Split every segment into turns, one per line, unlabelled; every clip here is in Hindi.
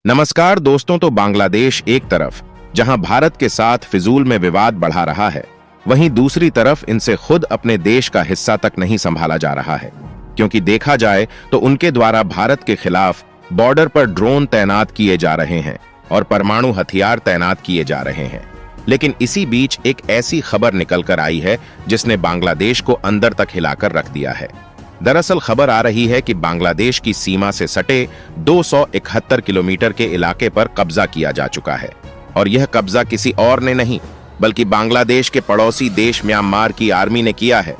नमस्कार दोस्तों। तो बांग्लादेश एक तरफ जहां भारत के साथ फिजूल में विवाद बढ़ा रहा है, वहीं दूसरी तरफ इनसे खुद अपने देश का हिस्सा तक नहीं संभाला जा रहा है, क्योंकि देखा जाए तो उनके द्वारा भारत के खिलाफ बॉर्डर पर ड्रोन तैनात किए जा रहे हैं और परमाणु हथियार तैनात किए जा रहे हैं। लेकिन इसी बीच एक ऐसी खबर निकलकर आई है जिसने बांग्लादेश को अंदर तक हिलाकर रख दिया है। दरअसल खबर आ रही है कि बांग्लादेश की सीमा से सटे 271 किलोमीटर के इलाके पर कब्जा किया जा चुका है, और यह कब्जा किसी और ने नहीं बल्कि बांग्लादेश के पड़ोसी देश म्यांमार की आर्मी ने किया है।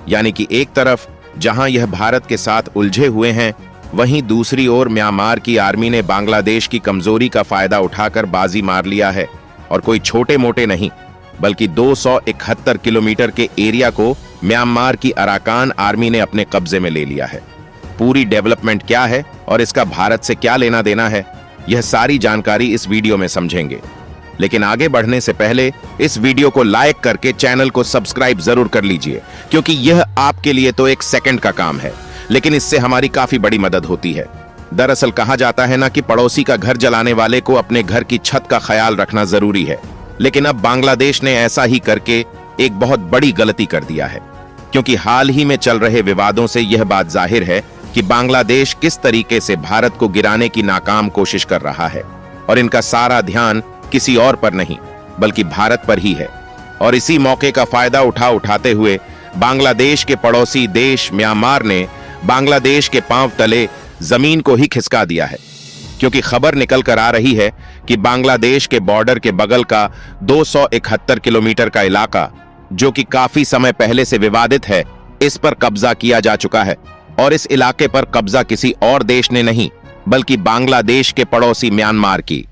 यानी कि एक तरफ जहां यह भारत के साथ उलझे हुए हैं, वहीं दूसरी ओर म्यांमार की आर्मी ने बांग्लादेश की कमजोरी का फायदा उठाकर बाजी मार लिया है, और कोई छोटे मोटे नहीं बल्कि 271 किलोमीटर के एरिया को म्यांमार की अराकान आर्मी ने अपने कब्जे में ले लिया है। पूरी डेवलपमेंट क्या है और इसका भारत से क्या लेना देना है, यह सारी जानकारी इस वीडियो में समझेंगे। लेकिन आगे बढ़ने से पहले इस वीडियो को लाइक करके चैनल को सब्सक्राइब जरूर कर लीजिए, क्योंकि यह आपके लिए तो एक सेकंड का काम है, लेकिन इससे हमारी काफी बड़ी मदद होती है। दरअसल कहा जाता है ना कि पड़ोसी का घर जलाने वाले को अपने घर की छत का ख्याल रखना जरूरी है। लेकिन अब बांग्लादेश ने ऐसा ही करके एक बहुत बड़ी गलती कर दिया है, क्योंकि हाल ही में चल रहे विवादों से यह बात जाहिर है कि बांग्लादेश किस तरीके से भारत को गिराने की नाकाम कोशिश कर रहा है, और इनका सारा ध्यान किसी और पर नहीं बल्कि भारत पर ही है। और इसी मौके का फायदा उठाते हुए बांग्लादेश के पड़ोसी देश म्यांमार ने बांग्लादेश के पांव तले जमीन को ही खिसका दिया है, क्योंकि खबर निकल कर आ रही है कि बांग्लादेश के बॉर्डर के बगल का 271 किलोमीटर का इलाका, जो कि काफी समय पहले से विवादित है, इस पर कब्जा किया जा चुका है। और इस इलाके पर कब्जा किसी और देश ने नहीं बल्कि बांग्लादेश के पड़ोसी म्यांमार की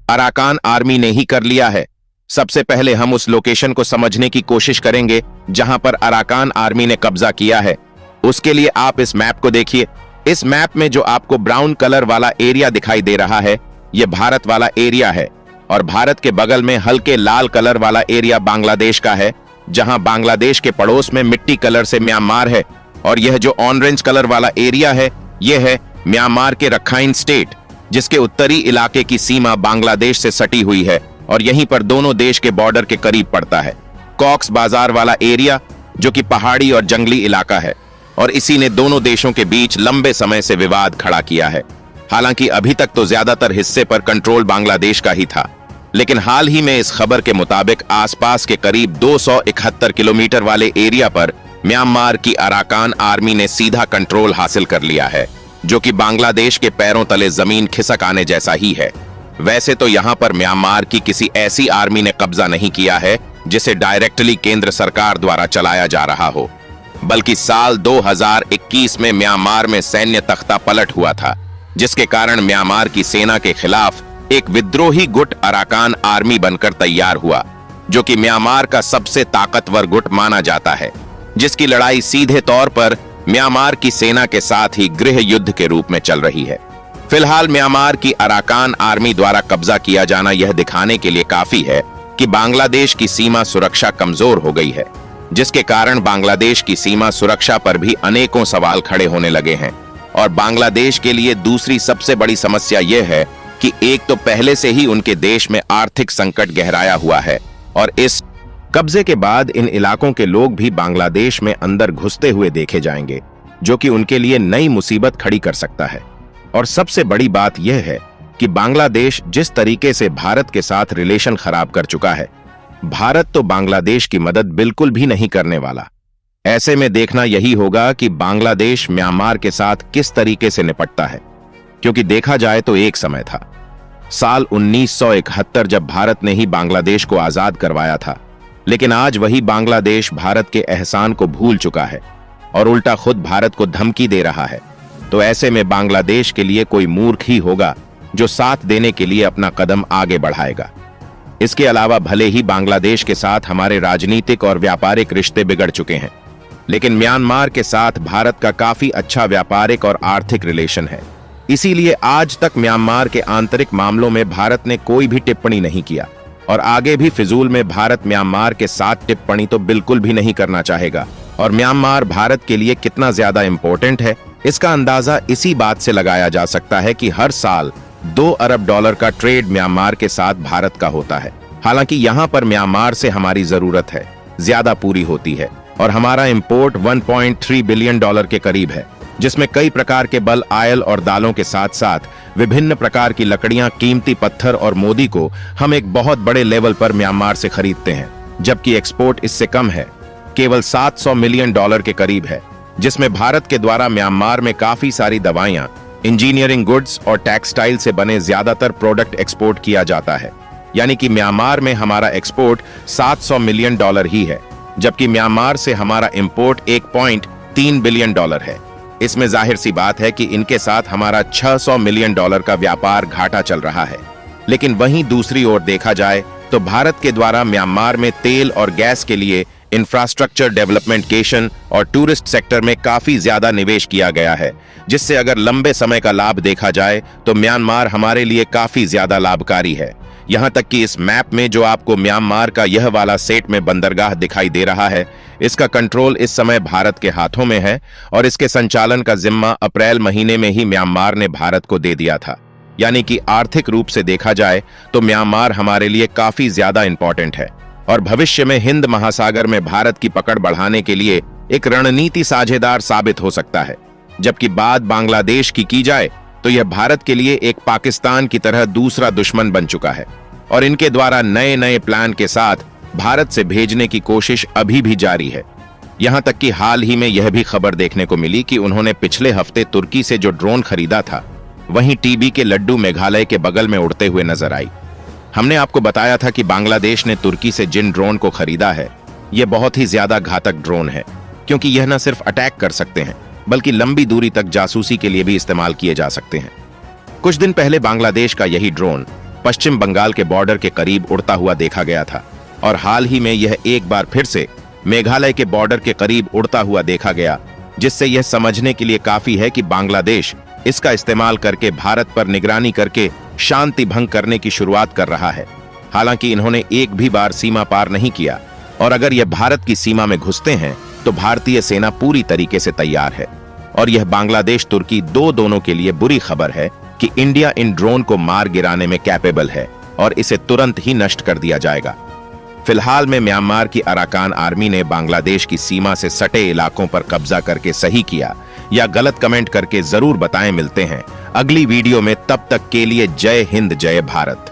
अराकान आर्मी ने ही कर लिया है। सबसे पहले हम उस लोकेशन को समझने की कोशिश करेंगे जहां पर अराकान आर्मी ने कब्जा किया है। उसके लिए आप इस मैप को देखिए। इस मैप में जो आपको ब्राउन कलर वाला एरिया दिखाई दे रहा है, यह भारत वाला एरिया है, और भारत के बगल में हल्के लाल कलर वाला एरिया बांग्लादेश का है, जहां बांग्लादेश के पड़ोस में मिट्टी कलर से म्यांमार है। और यह जो ऑरेंज कलर वाला एरिया है, यह है म्यांमार के रखाइन स्टेट, जिसके उत्तरी इलाके की सीमा बांग्लादेश से सटी हुई है, और यहीं पर दोनों देश के बॉर्डर के करीब पड़ता है कॉक्स बाजार वाला एरिया, जो कि पहाड़ी और जंगली इलाका है, और इसी ने दोनों देशों के बीच लंबे समय से विवाद खड़ा किया है। हालांकि अभी तक तो ज्यादातर हिस्से पर कंट्रोल बांग्लादेश का ही था, लेकिन हाल ही में इस खबर के मुताबिक आसपास के करीब 271 किलोमीटर वाले एरिया पर म्यांमार की अराकान आर्मी ने सीधा कंट्रोल हासिल कर लिया है, जो कि बांग्लादेश के पैरों तले जमीन खिसक आने जैसा ही है। वैसे तो यहाँ पर म्यांमार की किसी ऐसी आर्मी ने कब्जा नहीं किया है जिसे डायरेक्टली केंद्र सरकार द्वारा चलाया जा रहा हो, बल्कि साल 2021 में म्यांमार में सैन्य तख्ता पलट हुआ था, जिसके कारण म्यांमार की सेना के खिलाफ एक विद्रोही गुट अराकान आर्मी बनकर तैयार हुआ, जो कि म्यांमार का सबसे ताकतवर गुट माना जाता है, जिसकी लड़ाई सीधे तौर पर म्यांमार की सेना के साथ ही गृह युद्ध के रूप में चल रही है। फिलहाल म्यांमार की अराकान आर्मी द्वारा कब्जा किया जाना यह दिखाने के लिए काफी है कि बांग्लादेश की सीमा सुरक्षा कमजोर हो गई है, जिसके कारण बांग्लादेश की सीमा सुरक्षा पर भी अनेकों सवाल खड़े होने लगे हैं। और बांग्लादेश के लिए दूसरी सबसे बड़ी समस्या यह है कि एक तो पहले से ही उनके देश में आर्थिक संकट गहराया हुआ है, और इस कब्जे के बाद इन इलाकों के लोग भी बांग्लादेश में अंदर घुसते हुए देखे जाएंगे, जो कि उनके लिए नई मुसीबत खड़ी कर सकता है। और सबसे बड़ी बात यह है कि बांग्लादेश जिस तरीके से भारत के साथ रिलेशन खराब कर चुका है, भारत तो बांग्लादेश की मदद बिल्कुल भी नहीं करने वाला। ऐसे में देखना यही होगा कि बांग्लादेश म्यांमार के साथ किस तरीके से निपटता है, क्योंकि देखा जाए तो एक समय था, साल 1971, जब भारत ने ही बांग्लादेश को आजाद करवाया था, लेकिन आज वही बांग्लादेश भारत के एहसान को भूल चुका है और उल्टा खुद भारत को धमकी दे रहा है। तो ऐसे में बांग्लादेश के लिए कोई मूर्ख ही होगा जो साथ देने के लिए अपना कदम आगे बढ़ाएगा। इसके अलावा भले ही बांग्लादेश के साथ हमारे राजनीतिक और व्यापारिक रिश्ते बिगड़ चुके हैं, लेकिन म्यांमार के साथ भारत का काफी अच्छा व्यापारिक और आर्थिक रिलेशन है। इसीलिए आज तक म्यांमार के आंतरिक मामलों में भारत ने कोई भी टिप्पणी नहीं किया, और आगे भी फिजूल में भारत म्यांमार के साथ टिप्पणी तो बिल्कुल भी नहीं करना चाहेगा। और म्यांमार भारत के लिए कितना ज्यादा इंपॉर्टेंट है, इसका अंदाजा इसी बात से लगाया जा सकता है कि हर साल 2 अरब डॉलर का ट्रेड म्यांमार के साथ भारत का होता है। हालांकि यहाँ पर म्यांमार से हमारी जरूरत है ज्यादा पूरी होती है और हमारा इंपोर्ट 1.3 बिलियन डॉलर के करीब है, जिसमें कई प्रकार के बल आयल और दालों के साथ साथ विभिन्न प्रकार की लकड़ियां, कीमती पत्थर और मोदी को हम एक बहुत बड़े लेवल पर म्यांमार से खरीदते हैं, जबकि एक्सपोर्ट इससे कम है, केवल 700 मिलियन डॉलर के करीब है, जिसमें भारत के द्वारा म्यांमार में काफी सारी दवाइयां, इंजीनियरिंग गुड्स और टेक्सटाइल से बने ज्यादातर प्रोडक्ट एक्सपोर्ट किया जाता है। यानी कि म्यांमार में हमारा एक्सपोर्ट 700 मिलियन डॉलर ही है, जबकि म्यांमार से हमारा इंपोर्ट 1.3 बिलियन डॉलर है। इसमें जाहिर सी बात है कि इनके साथ हमारा 600 मिलियन डॉलर का व्यापार घाटा चल रहा है। लेकिन वहीं दूसरी ओर देखा जाए तो भारत के द्वारा म्यांमार में तेल और गैस के लिए इंफ्रास्ट्रक्चर डेवलपमेंटेशन और टूरिस्ट सेक्टर में काफी ज्यादा निवेश किया गया है, जिससे अगर लंबे समय का लाभ देखा जाए तो म्यांमार हमारे लिए काफी ज्यादा लाभकारी है। यहां तक कि इस मैप में जो आपको म्यांमार का यह वाला सेट में बंदरगाह दिखाई दे रहा है, इसका कंट्रोल इस समय भारत के हाथों में है और इसके संचालन का जिम्मा अप्रैल महीने में ही म्यांमार ने भारत को दे दिया था। यानी कि आर्थिक रूप से देखा जाए तो म्यांमार हमारे लिए काफी ज्यादा इंपॉर्टेंट है और भविष्य में हिंद महासागर में भारत की पकड़ बढ़ाने के लिए एक रणनीति साझेदार साबित हो सकता है। जबकि बात बांग्लादेश की जाए तो यह भारत के लिए एक पाकिस्तान की तरह दूसरा दुश्मन बन चुका है और इनके द्वारा नए नए प्लान के साथ भारत से भेजने की कोशिश अभी भी जारी है। यहां तक कि हाल ही में यह भी खबर देखने को मिली कि उन्होंने पिछले हफ्ते तुर्की से जो ड्रोन खरीदा था, वहीं टीबी के लड्डू मेघालय के बगल में उड़ते हुए नजर आई। हमने आपको बताया था कि बांग्लादेश ने तुर्की से जिन ड्रोन को खरीदा है, यह बहुत ही ज्यादा घातक ड्रोन है, क्योंकि यह न सिर्फ अटैक कर सकते हैं बल्कि लंबी दूरी तक जासूसी के लिए भी इस्तेमाल किए जा सकते हैं। कुछ दिन पहले बांग्लादेश का यही ड्रोन पश्चिम बंगाल के बॉर्डर के करीब उड़ता हुआ देखा गया था और हाल ही में यह एक बार फिर से मेघालय के बॉर्डर के करीब उड़ता हुआ देखा गया, जिससे यह समझने के लिए काफी है कि बांग्लादेश इसका इस्तेमाल करके भारत पर निगरानी करके शांति भंग करने की शुरुआत कर रहा है। हालांकि इन्होंने एक भी बार सीमा पार नहीं किया और अगर यह भारत की सीमा में घुसते हैं तो भारतीय सेना पूरी तरीके से तैयार है और यह बांग्लादेश तुर्की दोनों के लिए बुरी खबर है कि इंडिया इन ड्रोन को मार गिराने में कैपेबल है और इसे तुरंत ही नष्ट कर दिया जाएगा। फिलहाल में म्यांमार की अराकान आर्मी ने बांग्लादेश की सीमा से सटे इलाकों पर कब्जा करके सही किया या गलत कमेंट करके जरूर बताएं। मिलते हैं अगली वीडियो में, तब तक के लिए जय हिंद जय भारत।